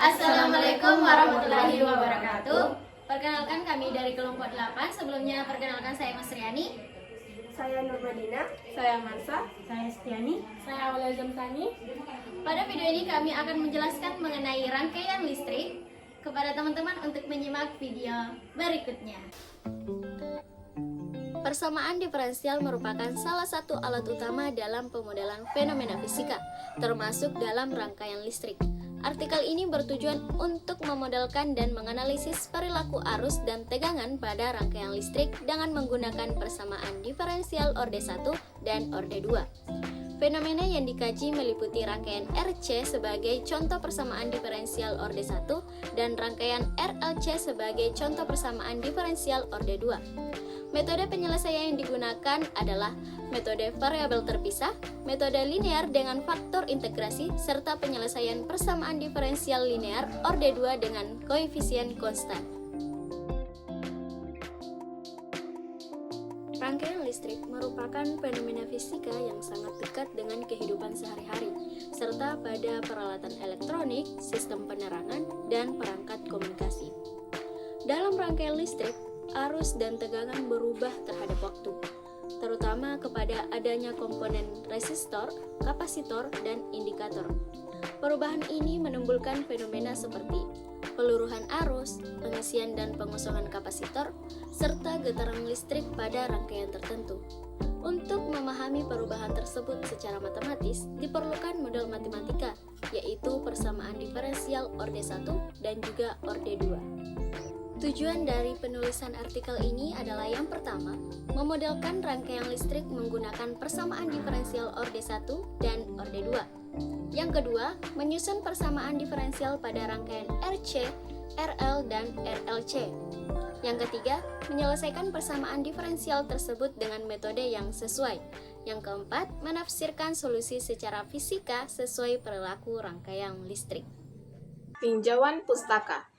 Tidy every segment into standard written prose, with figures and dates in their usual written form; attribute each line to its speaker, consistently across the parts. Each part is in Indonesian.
Speaker 1: Assalamualaikum warahmatullahi wabarakatuh. Perkenalkan kami dari kelompok 8. Sebelumnya perkenalkan saya Mas Riani.
Speaker 2: Saya Nurmadina.
Speaker 3: Saya Marsa.
Speaker 2: Saya Setiani.
Speaker 3: Saya Aulia Zamsani.
Speaker 1: Pada video ini kami akan menjelaskan mengenai rangkaian listrik kepada teman-teman untuk menyimak video berikutnya. Persamaan diferensial merupakan salah satu alat utama dalam pemodelan fenomena fisika, termasuk dalam rangkaian listrik. Artikel ini bertujuan untuk memodelkan dan menganalisis perilaku arus dan tegangan pada rangkaian listrik dengan menggunakan persamaan diferensial orde 1 dan orde 2. Fenomena yang dikaji meliputi rangkaian RC sebagai contoh persamaan diferensial orde 1 dan rangkaian RLC sebagai contoh persamaan diferensial orde 2. Metode penyelesaian yang digunakan adalah metode variabel terpisah, metode linear dengan faktor integrasi, serta penyelesaian persamaan diferensial linear orde 2 dengan koefisien konstan. Rangkaian listrik merupakan fenomena fisika yang sangat dekat dengan kehidupan sehari-hari, serta pada peralatan elektronik, sistem penerangan, dan perangkat komunikasi. Dalam rangkaian listrik, arus dan tegangan berubah terhadap waktu, terutama kepada adanya komponen resistor, kapasitor, dan indikator. Perubahan ini menimbulkan fenomena seperti peluruhan arus, pengisian dan pengosongan kapasitor, serta getaran listrik pada rangkaian tertentu. Untuk memahami perubahan tersebut secara matematis, diperlukan model matematika, yaitu persamaan diferensial orde 1 dan juga orde 2. Tujuan dari penulisan artikel ini adalah yang pertama, memodelkan rangkaian listrik menggunakan persamaan diferensial orde 1 dan orde 2. Yang kedua, menyusun persamaan diferensial pada rangkaian RC, RL, dan RLC. Yang ketiga, menyelesaikan persamaan diferensial tersebut dengan metode yang sesuai. Yang keempat, menafsirkan solusi secara fisika sesuai perilaku rangkaian listrik.
Speaker 3: Tinjauan pustaka.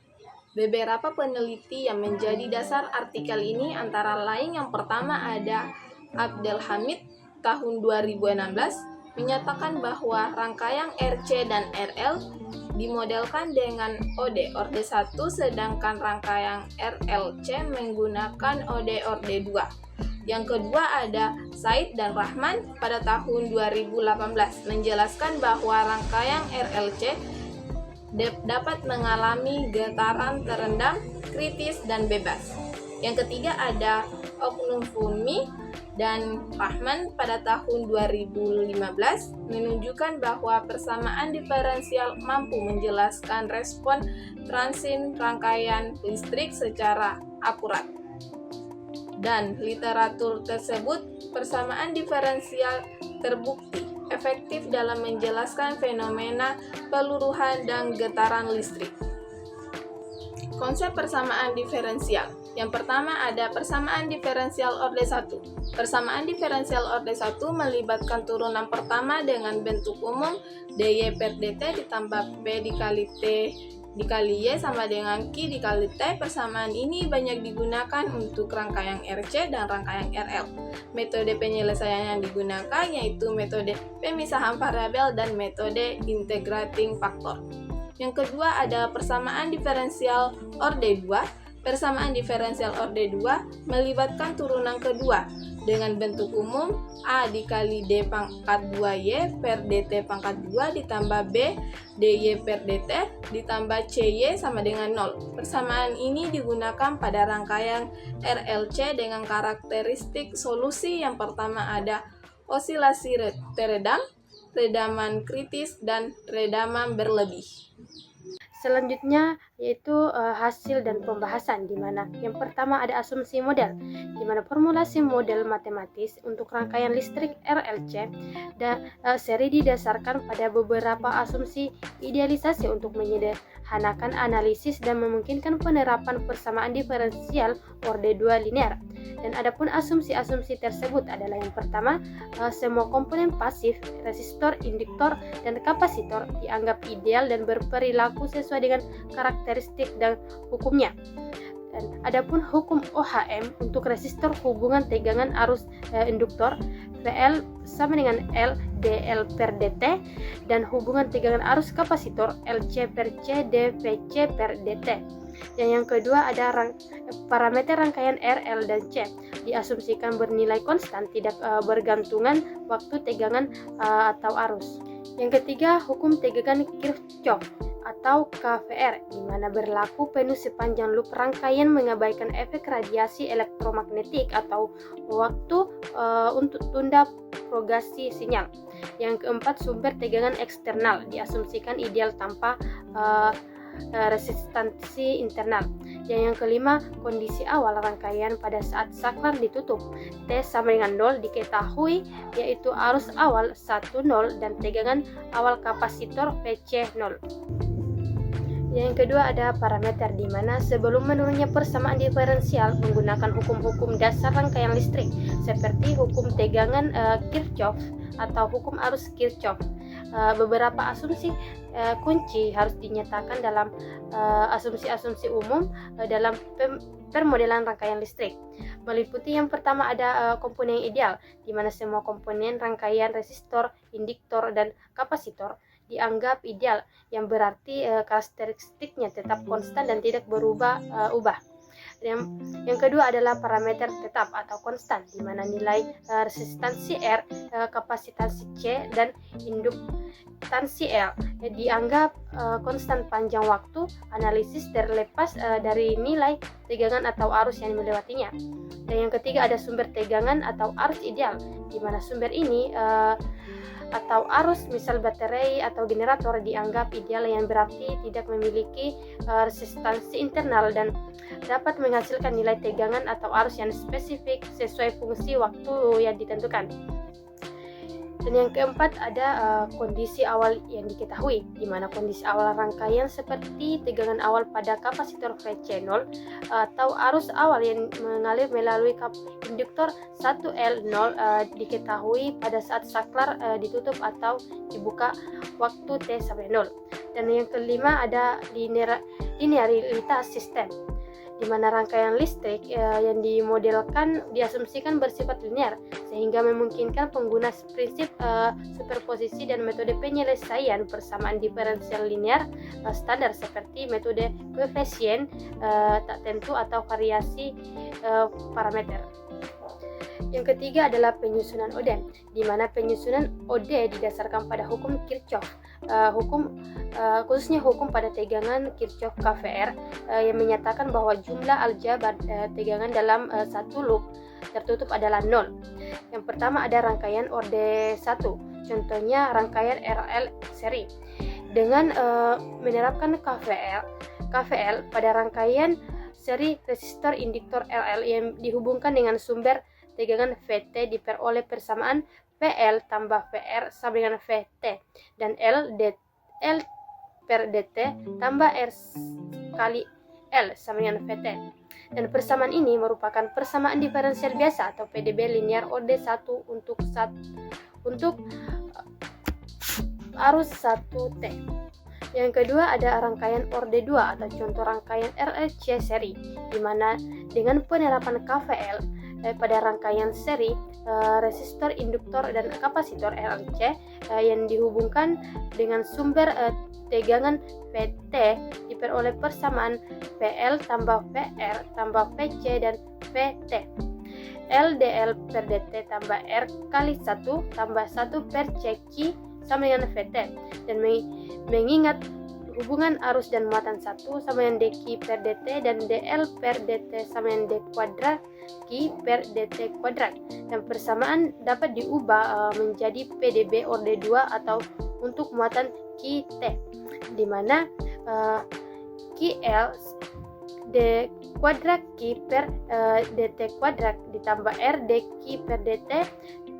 Speaker 3: Beberapa peneliti yang menjadi dasar artikel ini antara lain yang pertama ada Abdel Hamid tahun 2016 menyatakan bahwa rangkaian RC dan RL dimodelkan dengan orde 1 sedangkan rangkaian RLC menggunakan orde 2. Yang kedua ada Said dan Rahman pada tahun 2018 menjelaskan bahwa rangkaian RLC dapat mengalami getaran terendam, kritis, dan bebas. Yang ketiga ada Oknum Fumi dan Rahman pada tahun 2015 menunjukkan bahwa persamaan diferensial mampu menjelaskan respon transient rangkaian listrik secara akurat. Dan literatur tersebut, persamaan diferensial terbukti efektif dalam menjelaskan fenomena peluruhan dan getaran listrik. Konsep persamaan diferensial. Yang pertama ada persamaan diferensial orde 1. Persamaan diferensial orde 1 melibatkan turunan pertama dengan bentuk umum dy per dt ditambah p dikali t dikali y sama dengan q dikali t. Persamaan ini banyak digunakan untuk rangkaian RC dan rangkaian RL. Metode penyelesaian yang digunakan yaitu metode pemisahan variabel dan metode integrating factor. Yang kedua ada persamaan diferensial orde 2. Persamaan diferensial orde 2 melibatkan turunan kedua dengan bentuk umum A dikali D pangkat 2Y per DT pangkat 2 ditambah B DY per DT ditambah CY sama dengan 0. Persamaan ini digunakan pada rangkaian RLC dengan karakteristik solusi yang pertama ada osilasi teredam, redaman kritis, dan redaman berlebih.
Speaker 2: Selanjutnya yaitu hasil dan pembahasan, di mana yang pertama ada asumsi model, di mana formulasi model matematis untuk rangkaian listrik RLC dan seri didasarkan pada beberapa asumsi idealisasi untuk menyederhanakan analisis dan memungkinkan penerapan persamaan diferensial orde 2 linear. Dan adapun asumsi-asumsi tersebut adalah yang pertama, semua komponen pasif, resistor, induktor, dan kapasitor dianggap ideal dan berperilaku sesuai dengan karakteristik dan hukumnya. Dan adapun hukum OHM untuk resistor hubungan tegangan arus induktor VL sama dengan L dL per dt, dan hubungan tegangan arus kapasitor LC per C dVC per dt. Dan yang kedua ada parameter rangkaian R, L, dan C diasumsikan bernilai konstan, tidak bergantungan waktu tegangan atau arus. Yang ketiga, hukum tegangan Kirchhoff atau KVR, di mana berlaku penuh sepanjang loop rangkaian mengabaikan efek radiasi elektromagnetik atau waktu untuk tunda propagasi sinyal. Yang keempat, sumber tegangan eksternal diasumsikan ideal tanpa resistansi internal. Yang kelima, kondisi awal rangkaian pada saat saklar ditutup T sama dengan 0 diketahui, yaitu arus awal 1 0 dan tegangan awal kapasitor PC 0. Yang kedua ada parameter, di mana sebelum menurunnya persamaan diferensial menggunakan hukum-hukum dasar rangkaian listrik seperti hukum tegangan Kirchhoff atau hukum arus Kirchhoff. Beberapa asumsi kunci harus dinyatakan dalam asumsi-asumsi umum dalam permodelan rangkaian listrik. Meliputi yang pertama ada komponen ideal, di mana semua komponen rangkaian resistor, induktor, dan kapasitor dianggap ideal, yang berarti karakteristiknya tetap konstan dan tidak berubah-ubah. Yang kedua adalah parameter tetap atau konstan, di mana nilai resistansi R, kapasitansi C, dan induktansi L dianggap konstan panjang waktu analisis terlepas dari nilai tegangan atau arus yang melewatinya. Dan yang ketiga ada sumber tegangan atau arus ideal, di mana sumber ini atau arus misal baterai atau generator dianggap ideal, yang berarti tidak memiliki resistansi internal dan dapat menghasilkan nilai tegangan atau arus yang spesifik sesuai fungsi waktu yang ditentukan. Dan yang keempat ada kondisi awal yang diketahui, di mana kondisi awal rangkaian seperti tegangan awal pada kapasitor VC0 atau arus awal yang mengalir melalui induktor 1L0 diketahui pada saat saklar ditutup atau dibuka waktu T sampai 0. Dan yang kelima ada linearitas sistem, di mana rangkaian listrik yang dimodelkan diasumsikan bersifat linear, sehingga memungkinkan pengguna prinsip superposisi dan metode penyelesaian persamaan diferensial linear standar seperti metode koefisien tak tentu atau variasi parameter. Yang ketiga adalah penyusunan OD, di mana penyusunan OD didasarkan pada hukum Kirchhoff, khususnya hukum pada tegangan Kirchhoff KVR yang menyatakan bahwa jumlah aljabar tegangan dalam satu loop tertutup adalah 0. Yang pertama ada rangkaian OD 1, contohnya rangkaian RL seri. Dengan menerapkan KVL pada rangkaian seri resistor induktor RL yang dihubungkan dengan sumber tegangan VT diperoleh persamaan PL tambah VR sama dengan VT, dan L per DT tambah R kali L sama dengan VT. Dan persamaan ini merupakan persamaan diferensial biasa atau PDB linear OD1 untuk arus 1T. Yang kedua ada rangkaian OD2 atau contoh rangkaian RLC seri, di mana dengan penerapan KVL pada rangkaian seri resistor, induktor, dan kapasitor RLC yang dihubungkan dengan sumber tegangan PT diperoleh persamaan PL tambah VR tambah VC dan VT. LDL per DT tambah R kali 1 tambah 1 per CQ sama dengan VT, dan mengingat hubungan arus dan muatan 1 sama dengan dQ per dt, dan dL per dt sama dengan d kuadrat Q per dt kuadrat, dan persamaan dapat diubah menjadi PDB OD2 atau untuk muatan QT, di mana QL d kuadrat Q per dt kuadrat ditambah R dQ per dt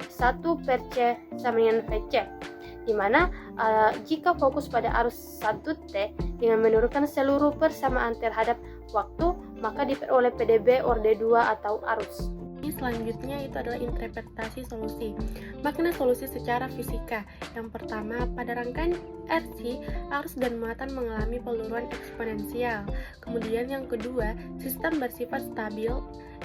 Speaker 2: 1 per C sama dengan VC, di mana jika fokus pada arus 1T dengan menurunkan seluruh persamaan terhadap waktu, maka diperoleh PDB OD2 atau arus.
Speaker 4: Selanjutnya itu adalah interpretasi solusi. Makna solusi secara fisika. Yang pertama, pada rangkaian RC, arus dan muatan mengalami peluruan eksponensial. Kemudian yang kedua, sistem bersifat stabil,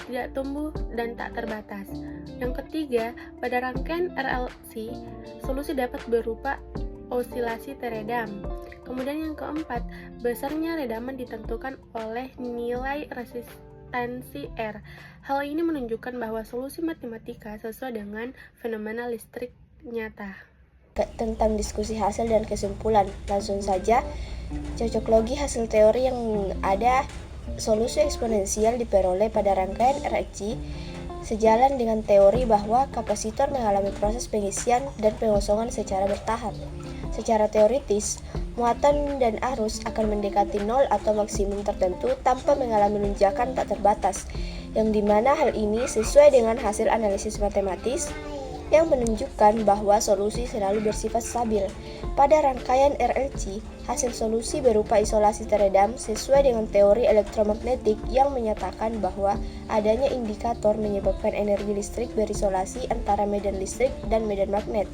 Speaker 4: tidak tumbuh dan tak terbatas. Yang ketiga, pada rangkaian RLC, solusi dapat berupa osilasi teredam. Kemudian yang keempat, besarnya redaman ditentukan oleh nilai resistensi R. Hal ini menunjukkan bahwa solusi matematika sesuai dengan fenomena listrik nyata.
Speaker 5: Tentang diskusi hasil dan kesimpulan, langsung saja, cocok logi hasil teori yang ada. Solusi eksponensial diperoleh pada rangkaian RLC sejalan dengan teori bahwa kapasitor mengalami proses pengisian dan pengosongan secara bertahap. Secara teoritis, muatan dan arus akan mendekati nol atau maksimum tertentu tanpa mengalami lonjakan tak terbatas, yang dimana hal ini sesuai dengan hasil analisis matematis yang menunjukkan bahwa solusi selalu bersifat stabil. Pada rangkaian RLC, hasil solusi berupa isolasi teredam sesuai dengan teori elektromagnetik yang menyatakan bahwa adanya indikator menyebabkan energi listrik berisolasi antara medan listrik dan medan magnet.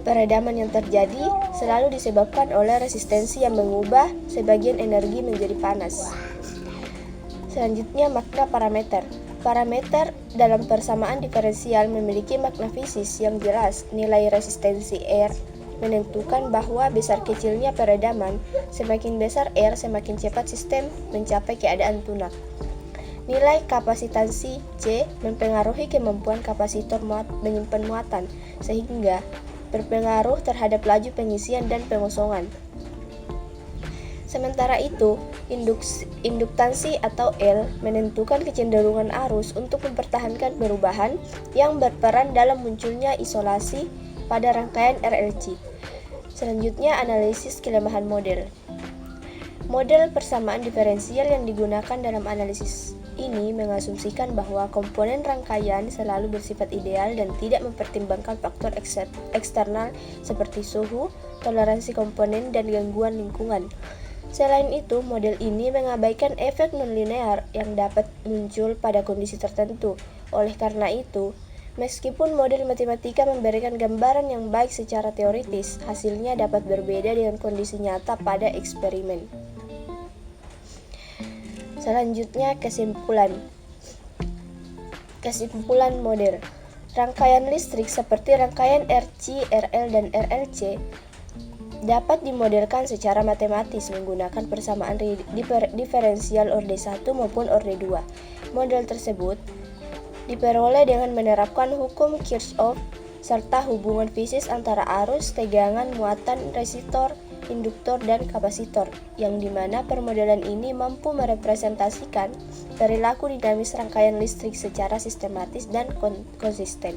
Speaker 5: Peredaman yang terjadi selalu disebabkan oleh resistensi yang mengubah sebagian energi menjadi panas. Selanjutnya, makna parameter. Parameter dalam persamaan diferensial memiliki makna fisis yang jelas. Nilai resistensi R menentukan bahwa besar kecilnya peredaman. Semakin besar R, semakin cepat sistem mencapai keadaan tunak. Nilai kapasitansi C mempengaruhi kemampuan kapasitor menyimpan muatan, sehingga berpengaruh terhadap laju pengisian dan pengosongan. Sementara itu, induktansi atau L menentukan kecenderungan arus untuk mempertahankan perubahan yang berperan dalam munculnya isolasi pada rangkaian RLC. Selanjutnya, analisis kelemahan model. Model persamaan diferensial yang digunakan dalam analisis ini mengasumsikan bahwa komponen rangkaian selalu bersifat ideal dan tidak mempertimbangkan faktor eksternal seperti suhu, toleransi komponen, dan gangguan lingkungan. Selain itu, model ini mengabaikan efek nonlinear yang dapat muncul pada kondisi tertentu. Oleh karena itu, meskipun model matematika memberikan gambaran yang baik secara teoritis, hasilnya dapat berbeda dengan kondisi nyata pada eksperimen. Selanjutnya, kesimpulan. Kesimpulan model. Rangkaian listrik seperti rangkaian RC, RL, dan RLC dapat dimodelkan secara matematis menggunakan persamaan diferensial orde 1 maupun orde 2. Model tersebut diperoleh dengan menerapkan hukum Kirchhoff serta hubungan fisis antara arus, tegangan, muatan, resistor, induktor, dan kapasitor, yang dimana permodelan ini mampu merepresentasikan perilaku dinamis rangkaian listrik secara sistematis dan konsisten.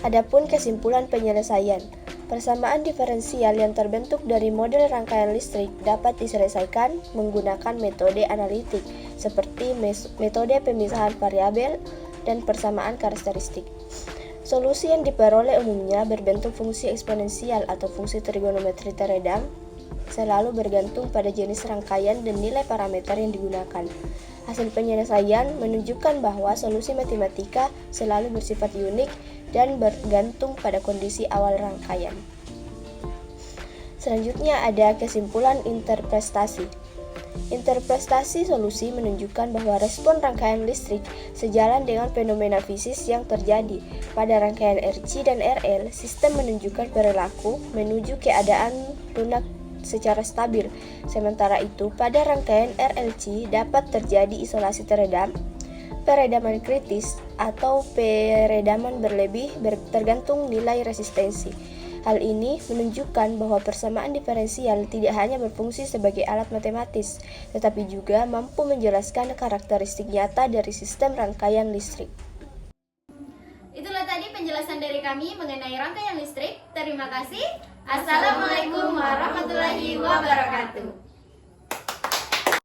Speaker 5: Adapun kesimpulan penyelesaian, persamaan diferensial yang terbentuk dari model rangkaian listrik dapat diselesaikan menggunakan metode analitik seperti metode pemisahan variabel dan persamaan karakteristik. Solusi yang diperoleh umumnya berbentuk fungsi eksponensial atau fungsi trigonometri teredam, selalu bergantung pada jenis rangkaian dan nilai parameter yang digunakan. Hasil penyelesaian menunjukkan bahwa solusi matematika selalu bersifat unik dan bergantung pada kondisi awal rangkaian. Selanjutnya ada kesimpulan interpretasi. Interpretasi solusi menunjukkan bahwa respon rangkaian listrik sejalan dengan fenomena fisis yang terjadi. Pada rangkaian RC dan RL, sistem menunjukkan perilaku menuju keadaan lunak secara stabil. Sementara itu, pada rangkaian RLC dapat terjadi isolasi teredam, peredaman kritis, atau peredaman berlebih tergantung nilai resistensi. Hal ini menunjukkan bahwa persamaan diferensial tidak hanya berfungsi sebagai alat matematis, tetapi juga mampu menjelaskan karakteristik nyata dari sistem rangkaian listrik.
Speaker 1: Itulah tadi penjelasan dari kami mengenai rangkaian listrik. Terima kasih. Assalamualaikum warahmatullahi wabarakatuh.